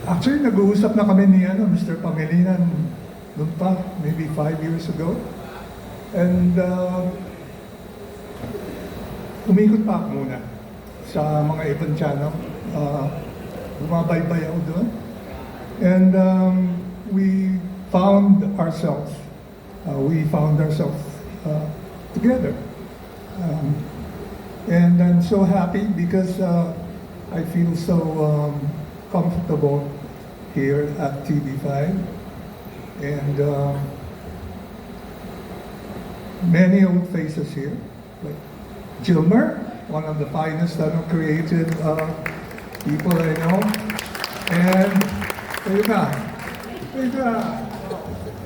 Actually, nag-uusap na kami ni Mr. Pangilinan noon pa, maybe 5 years ago. And umikot pa ako muna sa mga ibang channel. Bumabaybay ako doon. And we found ourselves. Together. And I'm so happy because I feel so comfortable here at TV5. And many old faces here, like Gilmer, one of the finest creative people I know. And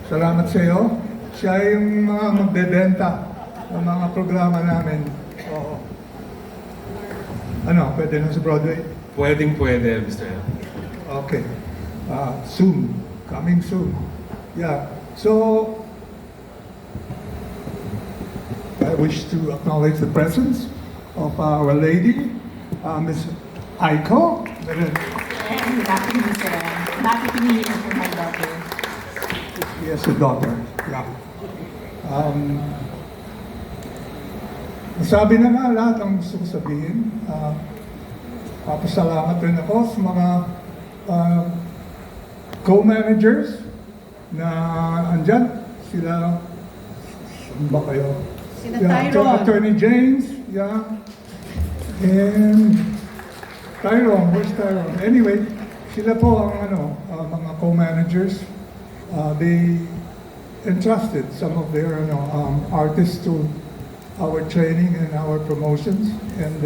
salamat sa iyo. Siya yung mga magbebenta ng mga programa namin. Oo. Ano, pwede na sa Broadway? Pwede, Mr. M. Okay. Soon. Coming soon. Yeah. So, I wish to acknowledge the presence of Our Lady, Miss Aiko. Good afternoon, Mr. M. Happy to meet you for my daughter. Yes, a daughter. Yeah. Nasabi na nga lahat ang gusto ko sabihin. Papasalamat rin ako sa mga co-managers na andyan. Sila, saan ba kayo? Sila Tyrone. Attorney James, yeah. And Tyrone, where's Tyrone? Anyway, sila po ang mga co-managers. They entrusted some of their artists to our training and our promotions. And,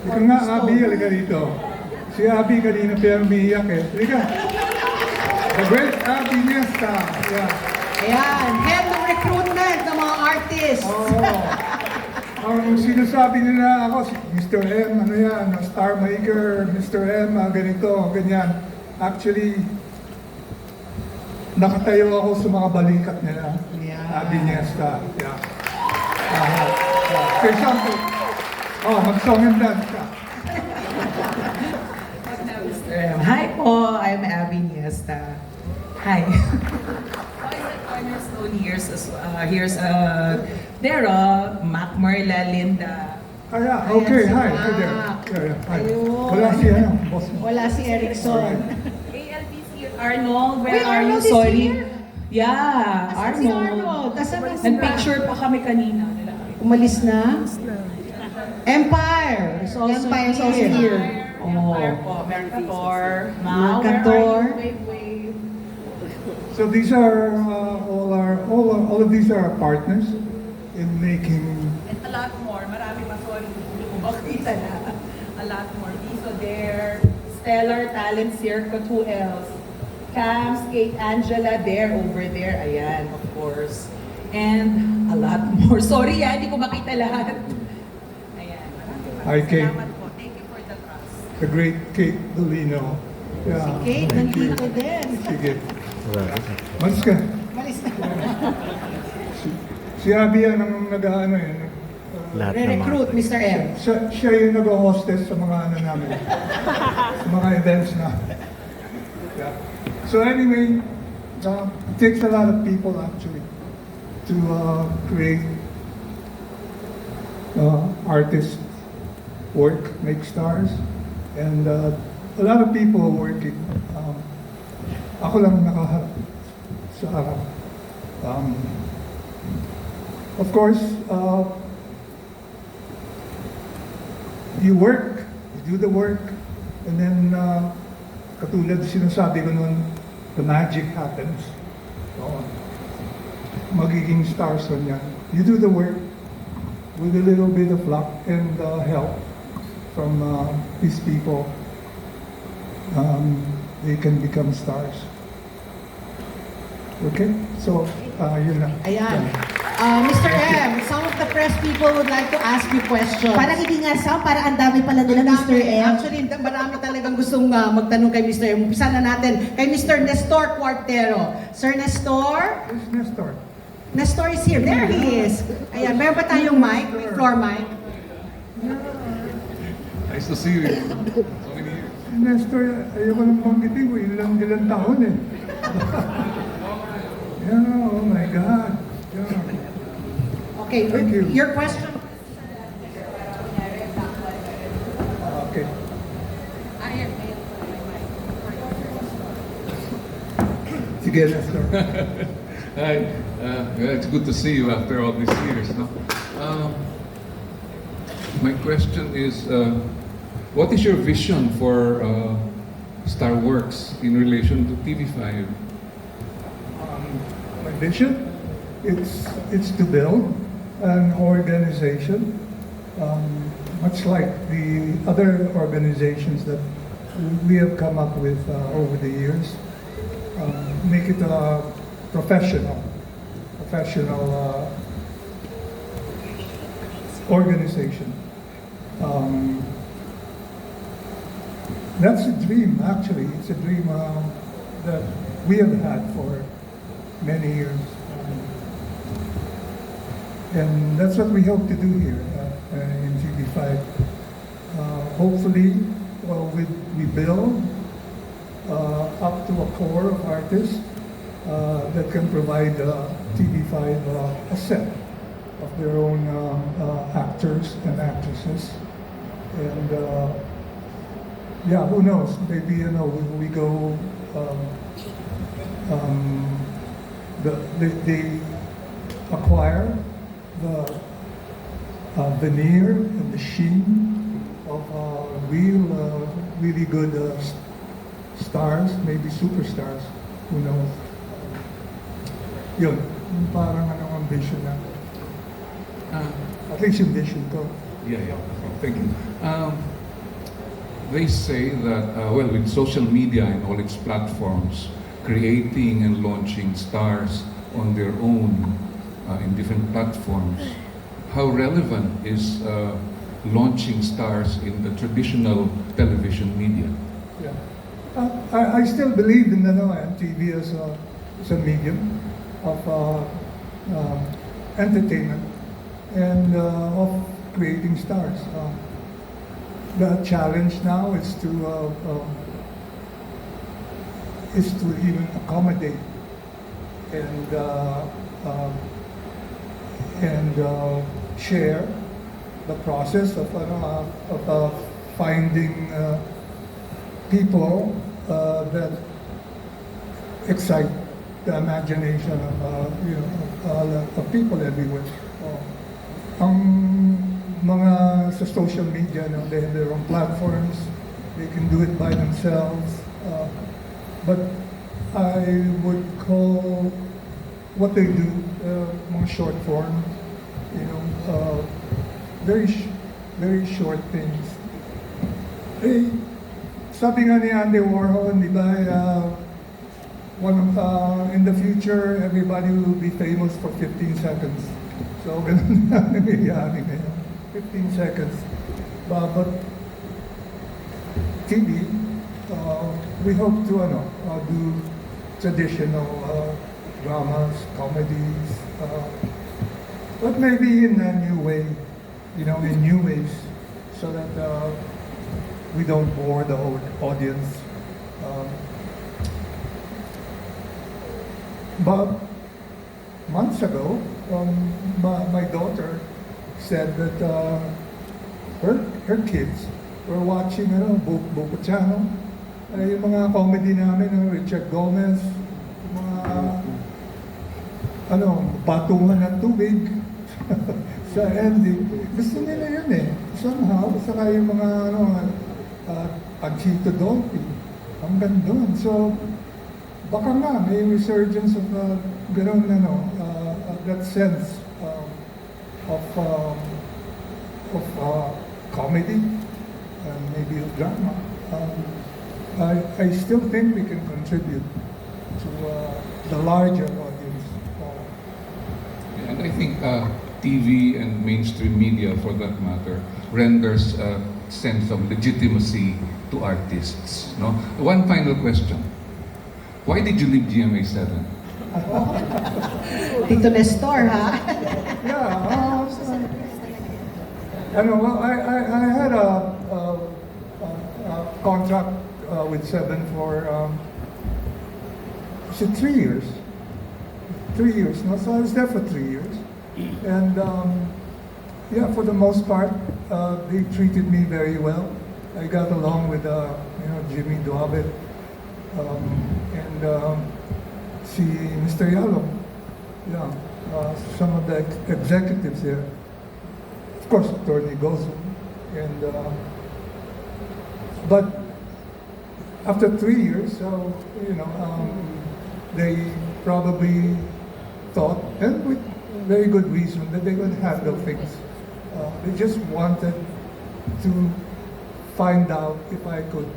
ikaw nga, Abby, halika dito. Si Abby kanina pa umiiyak eh. Halika. The great Abby Niesta. Yeah. Ayan, head ng recruitment ng mga artists. Ang sinasabi nila ako, si Mr. M, star maker, Mr. M, ganito, ganyan. Actually, nakatayo ako sa mga balikat nila. Yeah. Abby Niesta. Yeah. For example, mag-song and dance ka. Hi po, I'm Abby Niesta. Hi. Cornerstone here's Dara, Mac Marla, Linda. Yeah, okay, hi there. Yeah, hi. Ayun. Wala si boss mo. Wala si Erickson. ALBC, Arnold, where Wait, are you? Arnold is Sorry. here? Yeah, Asan si Arnold? Asan na si Nag-picture pa kami kanina. Umalis na? Empire is also Empire is also here. here. Oh. Mercator. Mercator. Wave. So these are all of these are our partners in making. And a lot more. Marami pa, sorry. Hindi ko makita na. A lot more. Dito there. Stellar Talent Circuit. Who else? Cams, Kate Angela, there, over there. Ayan, of course. And a lot more. Sorry, hindi ko makita lahat. Ayan. Hi, Kate. Salamat po. Thank you for the trust. The great Kate Dolino. Yeah. Si Kate, nandito din. Sige. Malis ka. Umalis na. Si Abby ang nag-ano Re-recruit, Mr. M. Siya yung nag-hostess sa mga namin. Sa mga events na. Yeah. So anyway, it takes a lot of people actually to create artist work, make stars, and a lot of people working. Ako lang nakaharap sa harap. Of course, you work, you do the work, and then katulad sinasabi ko noon, the magic happens. Magiging stars on yan. You do the work with a little bit of luck and help from these people. They can become stars. Okay? So, yun lang. Ayan. Mr. M, some of the press people would like to ask you questions. Para hindi nga Sam, para ang dami pala nila, Mr. M. Actually, marami talagang gustong magtanong kay Mr. M. Umpisa na natin kay Mr. Nestor Cuartero. Sir Nestor? Where's Nestor? Nestor is here. There he is. Ayan, meron ba tayong mic? May floor mic? Nice to see you. So many years. Nestor, ayoko nang banggitin ko, ilang taon eh. Yeah, oh my God. Yeah. Okay, Thank you. your question. Okay. Sige, Nestor. Hi. Well, it's good to see you after all these years. No? My question is, what is your vision for Star Works in relation to TV5? My vision, it's to build an organization, much like the other organizations that we have come up with over the years. Make it a professional organization. That's a dream, actually. It's a dream that we have had for many years. And that's what we hope to do here in TV5. Hopefully, we build up to a core of artists that can provide TV5 a set of their own actors and actresses. And yeah, who knows? Maybe we go. They acquire the veneer and the sheen of really good stars, maybe superstars. Who knows? Yun, yung parang ambition na. At least yung vision ko. Yeah. Thank you. They say that, with social media and all its platforms, creating and launching stars on their own in different platforms, how relevant is launching stars in the traditional television media? Yeah. I still believe in TV as a medium of entertainment and of creating stars. The challenge now is to even accommodate and share the process of finding people that excite the imagination of people everywhere. Ang mga sa social media, they have their own platforms. They can do it by themselves. But I would call what they do mga short form, very short things. Sabi nga ni Andy Warhol, di ba, in the future, everybody will be famous for 15 seconds. So, ganun na nangyayari ngayon. 15 seconds. But TV, we hope to do traditional dramas, comedies, but maybe in a new way, in new ways, so that we don't bore the audience. But months ago, my daughter said that her kids were watching Buko Channel, yung mga comedy namin, Richard Gomez, yung mga batungan ng tubig sa ending. Gusto nila yun eh. Somehow, saka yung mga Panchito Dolphy, hanggang doon. So, baka nga may resurgence of that sense of comedy and maybe of drama. I still think we can contribute to the larger audience. And I think TV and mainstream media, for that matter, renders a sense of legitimacy to artists. No? One final question. Why did you leave GMA7? Tito Nestor, ha? Yeah, I had a contract with Seven for, is it 3 years? 3 years, no? So I was there for 3 years. And yeah, for the most part, they treated me very well. I got along with, Jimmy Duabet and si Mr. Yalom. Yeah, some of the executives there. Of course, Attorney Gozo. And, but after 3 years, they probably thought, and with very good reason, that they would handle things. They just wanted to find out if I could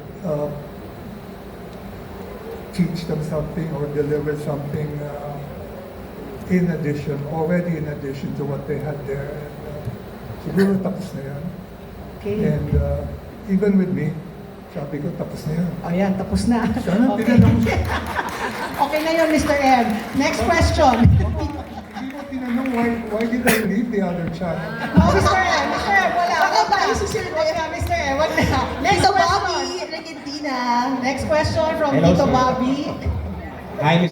teach them something or deliver something already in addition to what they had there. And, siguro tapos na yan. Okay. And even with me, sabi ko tapos na yan. O yan, tapos na. Sana Okay. tinanong mo. Okay na yun, Mr. M. Next question. Hindi mo tinanong why did I leave the other channel? Oh, Mr. M, wala. Baka Wag na. si Sir Wag na, Mr. M, wag na. Next Tito question. Bobby, Regentina. Next question from Hello, Tito sir. Bobby. Hi,